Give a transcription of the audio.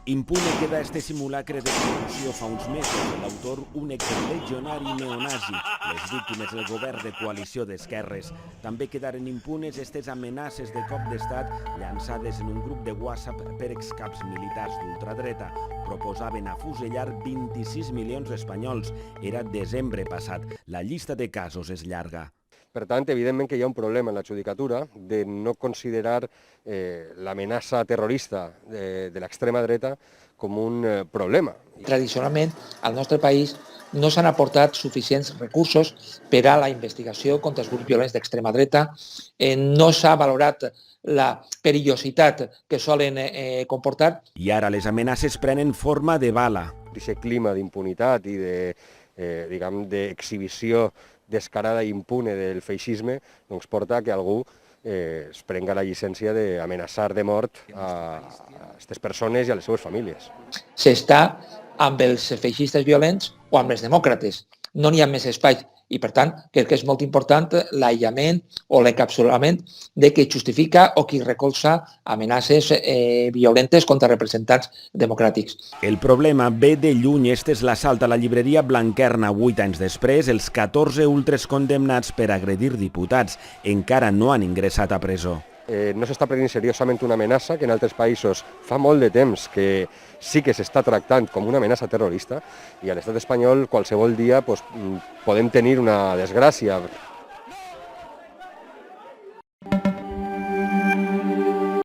Impune queda este simulacre d'execució fa uns mesos. L'autor, un exlegionari neonazi. Les víctimes del govern de coalició d'esquerres. També quedaren impunes aquestes amenaces de cop d'estat llançades en un grup de WhatsApp per excaps militars d'ultradreta. Proposaven afusellar 26 milions espanyols. Era desembre passat. La llista de casos és llarga. Per tant, evidentment que hi ha un problema en la judicatura de no considerar l'amenaça terrorista de l'extrema dreta com un problema. Tradicionalment, al nostre país no s'han aportat suficients recursos per a la investigació contra els grups violents d'extrema dreta, no s'ha valorat la perillositat que solen comportar. I ara les amenaces prenen forma de bala. Aquest clima d'impunitat i d'exhibició descarada i impune del feixisme doncs porta que algú es prenga la llicència d'amenaçar de mort a aquestes persones i a les seves famílies. S'està amb els feixistes violents o amb els demòcrates. No n'hi ha més espai i, per tant, crec que és molt important l'aïllament o l'encapsulament de qui justifica o qui recolza amenaces violentes contra representants democràtics. El problema ve de lluny. Este és l'assalt a la llibreria Blanquerna. 8 anys després, els 14 ultres condemnats per agredir diputats encara no han ingressat a presó. No s'està prenent seriosament una amenaça que en altres països fa molt de temps que sí que s'està tractant com una amenaça terrorista i a l'estat espanyol qualsevol dia podem tenir una desgràcia.